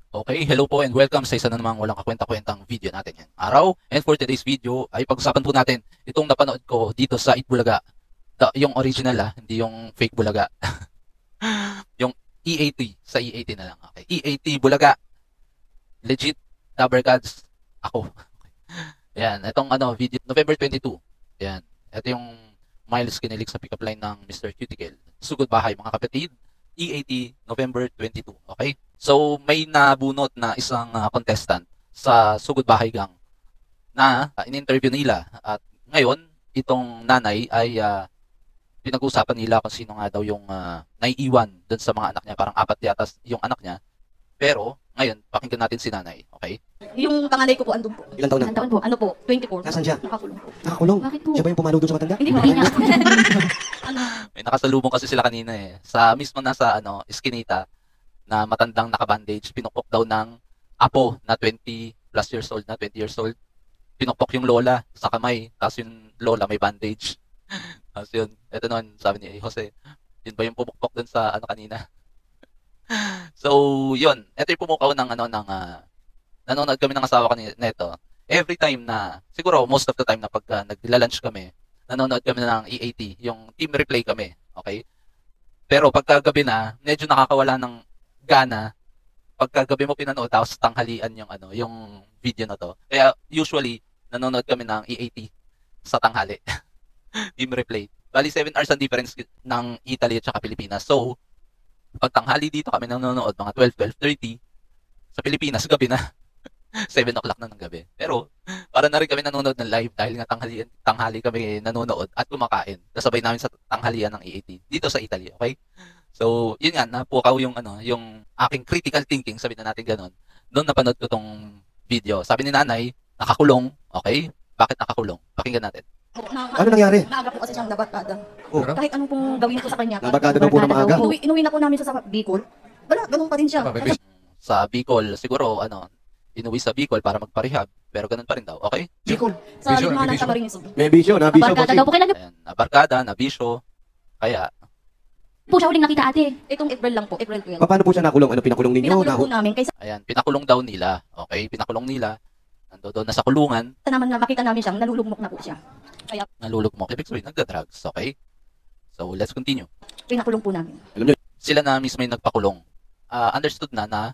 Okay, hello po and welcome sa isa na namang walang kakwenta-kwentang video natin ngayong araw. And for today's video ay pag-usapan po natin itong napanood ko dito sa Itbulaga. Yung original hindi yung fake Bulaga. Yung EAT, sa EAT na lang. Okay, EAT Bulaga. Legit Dabber Gods. Ako. Yan, itong video November 22. Yan. Ito yung Miles kinilig sa pick-up line ng Mr. Cuticle. Sugod bahay mga kapatid. EAT November 22. Okay? So may nabunot na isang contestant sa Sugod Bahay Gang na in-interview nila at ngayon itong nanay ay pinag-usapan nila kung sino nga daw yung naiiwan dun sa mga anak niya. Parang 4 yata yung anak niya. Pero ngayon pakinggan natin si nanay. Okay? Yung panganay ko po andun po. Ilang taon na? Ilang taon po? Ano po? 24. Nasaan siya? Nakakulong po. Nakakulong? Bakit po? Siya ba yung pumalo doon sa matanda? Hindi po. Ano? May nakasalubong kasi sila kanina sa mismo nasa iskinita na matandang nakabandage, pinukpok daw ng apo na 20 plus years old na, 20 years old. Pinukpok yung lola sa kamay, tapos yung lola may bandage. Tapos yun, eto noon, sabi ni Jose, yun ba yung pumukpok dun sa kanina? So, yun, eto yung pumukaw ng nanonood kami ng asawa ko neto. Every time na, siguro most of the time na pag nagla-lunch kami, nanonood kami ng EAT, yung team replay kami, okay? Pero pagkagabi na, medyo nakakawala ng gana pagkagabi mo pinanood tapos tanghalian yung video na to. Kaya usually nanonood kami ng EAT sa tanghali. Team replay. Bali 7 hours ang difference ng Italy at saka Pilipinas. So pag tanghali dito kami nanonood mga 12:30 sa Pilipinas gabi na. 7 o'clock na ng gabi. Pero para na rin kami nanonood ng live dahil nga tanghali kami nanonood at kumakain. Kasabay namin sa tanghalian ng EAT dito sa Italy, okay? So, yun nga, napukaw yung aking critical thinking, sabi na natin ganun. Doon napanood ko tong video. Sabi ni nanay, nakakulong, okay? Bakit nakakulong? Pakinggan natin. Ano nangyari? Maaga po kasi siyang nabarkada. Oh. Kahit anong pong gawin ko sa kanya. Nabarkada daw po na maaga? Inuwi na po namin siya sa Bicol. Wala, ganun pa din siya. Sa Bicol, siguro, inuwi sa Bicol para magparehab. Pero ganun pa rin daw, okay? Bicol. Sa lima ng Camarines. May bisyo, na bisyo. Nabarkada daw po. Kailan Ayan, nabarkada, nabisyo. Kaya, po siya uling nakita ate. itong April lang po, April 12. Paano po siya nakulong? Ano, pinakulong ninyo? Pinakulong po namin kaysa ayan, pinakulong daw nila. Okay, pinakulong nila. Nando doon na sa kulungan, naman na makita namin siyang nalulugmok na po siya. nalulugmok. Ibig sabihin, nagda-drugs, okay? So, let's continue. Pinakulong po namin. Alam nyo, Sila na mismo yung nagpakulong. Understood na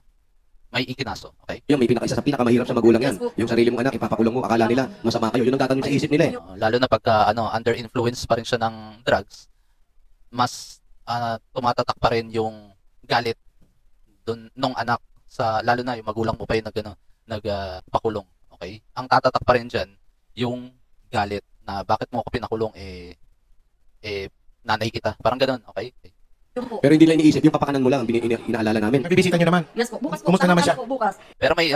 may ikinaso, okay? yung may isa sa pinakamahirap sa magulang yan. Yes po. Yung sarili mong anak, ipapakulong mo, akala nila masama kayo. Yun ang tatanong sa isip nila eh. Lalo na pagka under influence pa rin siya ng drugs, mas tumatatak pa rin yung galit dun nung anak sa lalo na yung magulang mo pa yung nagpakulong, okay? Ang tatatak pa rin diyan yung galit na bakit mo ako pinakulong nanay kita. Parang ganoon, okay? Yun po. Pero hindi lang iniisip, yung kapakanan mo lang, inaalala namin. Nabibisita nyo naman. Yes po. Bukas po. Kumusta naman siya? Po, bukas. Pero may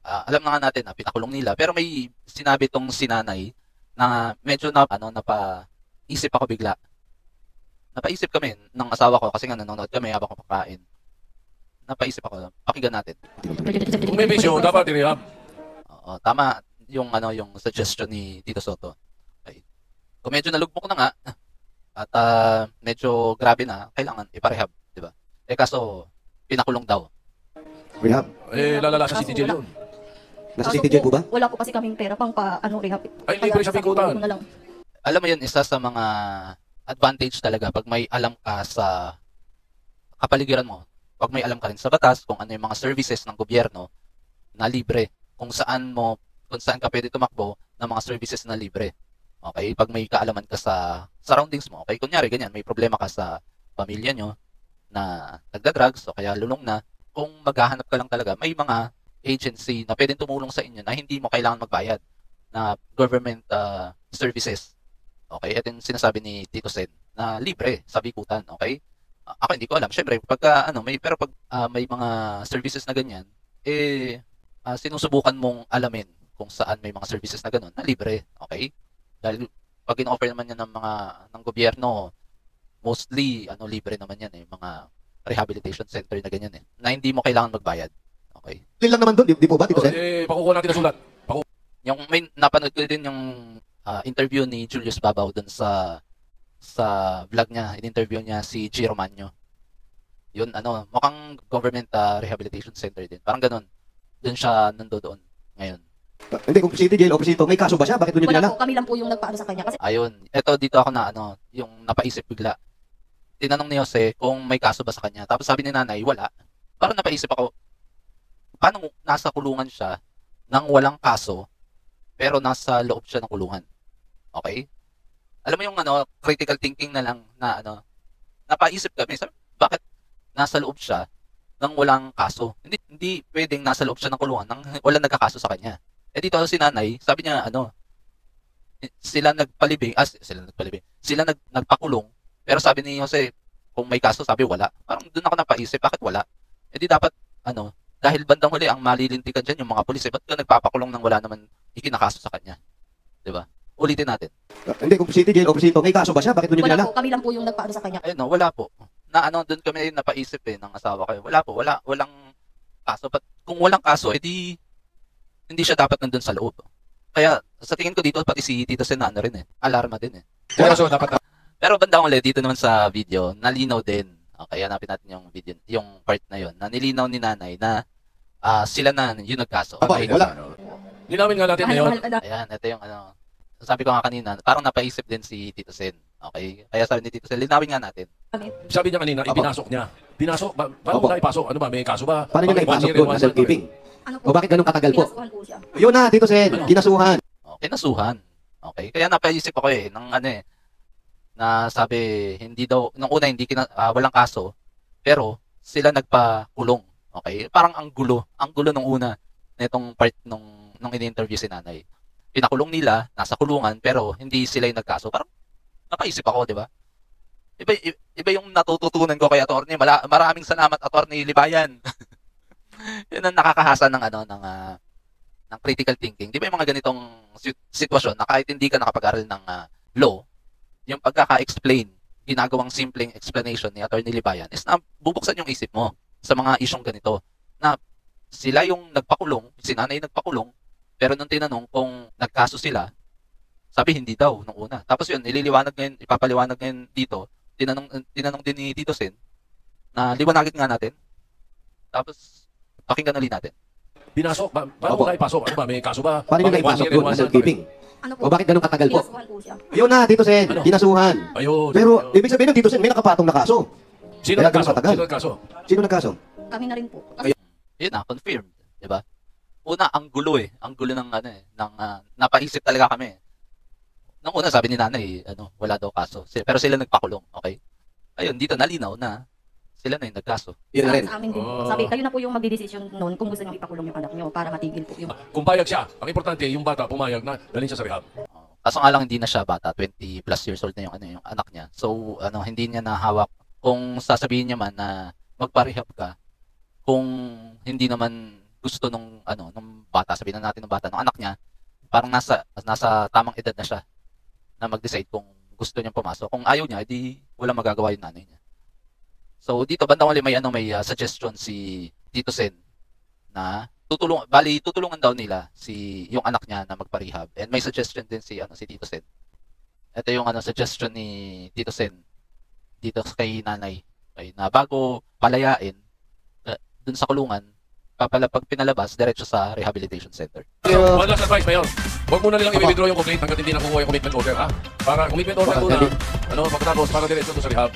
alam na nga natin na pinakulong nila, pero may sinabi tong sinanay na medyo napaisip ako bigla. Napaisip kami ng asawa ko kasi nga nanonood kami habang kumakain. Napaisip ako, pakinggan natin. Kung may bisyo, dapat i-rehab. Oo, tama yung yung suggestion ni Tito Soto. Okay. Kung medyo nalugmok na nga at medyo grabe na, kailangan iparehab, di ba? Kaso pinakulong daw. Rehab. Lalala sa City Jail yun. Nasa Kaso city jail po ba? Wala po kasi kaming pera pang rehab. Ay, libre sa Bikutan. Ano na lang. Alam mo yun, isa sa mga advantage talaga pag may alam ka sa kapaligiran mo, pag may alam ka rin sa batas, kung ano yung mga services ng gobyerno na libre, kung saan ka pwede tumakbo ng mga services na libre. Okay? Pag may kaalaman ka sa surroundings mo, okay? Kunyari, ganyan, may problema ka sa pamilya nyo na nagda-drugs o kaya lulong na, kung maghahanap ka lang talaga, may mga agency na pwedeng tumulong sa inyo na hindi mo kailangan magbayad na government services. Okay, ito yung sinasabi ni Tito Sen na libre sa Bikutan, okay? Ako hindi ko alam. Syempre, pagka pag may mga services na ganyan, sinusubukan mong alamin kung saan may mga services na ganun na libre, okay? Dahil pag in-offer naman yan ng gobyerno, mostly libre naman yan mga rehabilitation center na ganyan na hindi mo kailangan magbayad. Okay? Yun lang naman doon, di po ba, Tito Sen? Pakukuha natin na sulat. Yung may napanood ko din yung interview ni Julius Babaw dun sa vlog niya, in-interview niya si G. Romano. Yun, mukhang government rehabilitation center din. Parang ganun. Doon siya nandoon ngayon. Hindi, kung city jail o presinto, may kaso ba siya? Bakit doon yung Wala dinala? po, kami lang po yung nagpaano sa kanya. Kasi Ayun. Eto, dito ako na, yung napaisip bigla. Tinanong ni Jose kung may kaso ba sa kanya. Tapos sabi ni nanay, wala. Parang napaisip ako, paano nasa kulungan siya nang walang kaso, pero nasa loob siya ng kulungan? Okay? Alam mo yung critical thinking na lang na napaisip kami, sabi, bakit nasa loob siya nang walang kaso? Hindi pwedeng nasa loob siya ng kulungan nang walang nagkakaso sa kanya. Eh dito si nanay, sabi niya sila nagpalibing, nagpakulong, pero sabi ni Jose, kung may kaso, sabi wala. Parang doon ako napaisip, bakit wala? Eh di dapat, dahil bandang huli, ang malilintikan dyan yung mga pulis, ba't ka nagpapakulong nang wala naman ikinakaso sa kanya? Diba? Ulitin natin. Hindi, kung city jail o presinto, may kaso ba siya? Bakit doon yung wala dinala? po, kami lang po yung nagpaano sa kanya. Ayun, wala po. Doon kami napaisip ng asawa ko. Wala po, walang kaso. But kung walang kaso, edi hindi siya dapat nandun sa loob. Kaya sa tingin ko dito, pati si Tito Sen rin alarma din Kaya so, dapat Pero bandang ulit, dito naman sa video, nalinaw din. Okay, hanapin natin yung video, yung part na yon. Na nilinaw ni nanay na sila na yung nagkaso. Aba, Okay? wala. Linawin nga natin ngayon. Mahal ka na. Ayan, ito yung sabi ko nga kanina, parang napaisip din si Tito Sen. Okay? Kaya sabi ni Tito Sen, linawin nga natin. Sabi niya kanina, ipinasok niya. Pinasok? Paano Opo. mo na ipasok? Ano ba? May kaso ba? Paano niya naipasok doon sa self-keeping? Ano O bakit ganun katagal po? Pinasuhan po siya. Yun na, Tito Sen, Ano? kinasuhan. Okay, nasuhan. Okay? Kaya napaisip ako ng na sabi, hindi daw, nung una walang kaso, pero sila nagpakulong. Okay? Parang ang gulo nung una nitong part nung in-interview si nanay. Pinakulong nila, nasa kulungan, pero hindi sila yung nagkaso. Parang napaisip ako, di ba? Iba yung natututunan ko kay Atty. Maraming salamat, Atty. Libayan. Yun ang nakakahasa ng ng critical thinking. Di ba yung mga ganitong sitwasyon na kahit hindi ka nakapag-aral ng law, yung pagkaka-explain, ginagawang simpleng explanation ni Atty. Libayan is na bubuksan yung isip mo sa mga isyong ganito. Na sila yung nagpakulong, si nanay nagpakulong, pero nung tinanong kung nagkaso sila, sabi hindi daw nung una. Tapos yun, ipapaliwanag ngayon dito, tinanong din ni Tito Sen na liwanagin nga natin. Tapos pakinggan ulit natin. Pinasok? Paano mo Opo. na ipasok? Ano ba? May kaso ba? Paano niya naipasok doon sa self-keeping? Ano po? O bakit ganun katagal po? Pinasuhan po siya. Yun na, Tito Sen, Ano? kinasuhan. Ayun. Pero, ibig sabihin ng Tito Sen, may nakapatong na kaso. Sino Kaya ganun nagkaso? katagal. Sino nagkaso? Sino nagkaso? Kami na rin po. Kasi Yun na, confirmed. Diba? Una, ang gulo ang gulo ng napaisip talaga kami. Nung una, sabi ni nanay, wala daw kaso. Pero sila nagpakulong, okay? Ayun, dito nalinaw na sila na yung nagkaso. Yun na rin. sa amin din. Oh. Sabi, kayo na po yung magdidesisyon noon kung gusto niyo ipakulong yung anak niyo para matigil po yung... Kung payag siya, ang importante, yung bata pumayag na dalhin siya sa rehab. Kaso nga lang hindi na siya bata, 20 plus years old na yung anak niya. So hindi niya nahawak. Kung sasabihin niya man na magpa-rehab ka, kung hindi naman gusto nung bata, sabihin na natin ng bata, ng anak niya, parang nasa tamang edad na siya na mag-decide kung gusto niyang pumasok. Kung ayaw niya, edi wala magagawa yung nanay niya. So dito bandang uli may suggestion si Tito Sen na tutulungan daw nila yung anak niya na magpa-rehab. And may suggestion din si Tito Sen. Ito yung suggestion ni Tito Sen dito kay nanay. Okay, na bago palayain dun sa kulungan, pag pinalabas diretso sa rehabilitation center. One last advice, Mayor. Huwag muna nilang i-withdraw yung complaint hanggat hindi nakukuha yung commitment order, ha? Para commitment order muna. Pagkatapos, para diretso to sa rehab.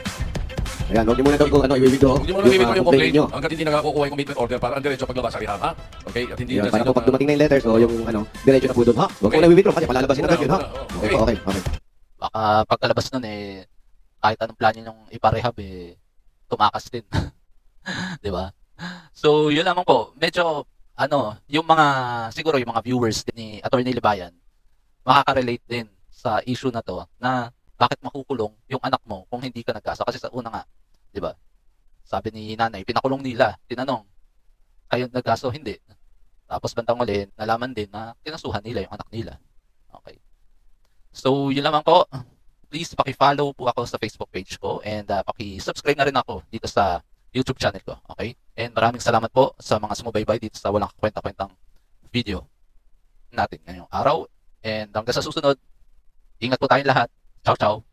Ayan, huwag niyo muna daw kung i-withdraw. Huwag niyo muna i-withdraw yung complaint niyo. hanggat hindi nakakukuha yung commitment order para ang diretso paglabas sa rehab, ha? Okay? At hindi Yan, na para po pag dumating na yung letters o yung diretso na po doon, ha? Huwag Okay. mo na i-withdraw kasi palalabasin agad yun, ha? Okay. Okay. Baka pagkalabas nun kahit anong plano niyong iparehab tumakas din. 'Di ba? So, yun lamang po. Medyo yung siguro yung mga viewers din ni Atty. Libayan makaka-relate din sa issue na to na bakit makukulong yung anak mo kung hindi ka nagkaso. Kasi sa una nga, 'di ba? Sabi ni nanay, pinakulong nila, tinanong, kayo nagkaso? Hindi. Tapos bandang uli, nalaman din na kinasuhan nila yung anak nila. Okay. So, yun lamang po. Please paki-follow po ako sa Facebook page ko and paki-subscribe na rin ako dito sa YouTube channel ko. Okay? And maraming salamat po sa mga sumubaybay dito sa walang kwenta-kwentang video natin ngayong araw. And hanggang sa susunod, ingat po tayong lahat. Ciao, ciao.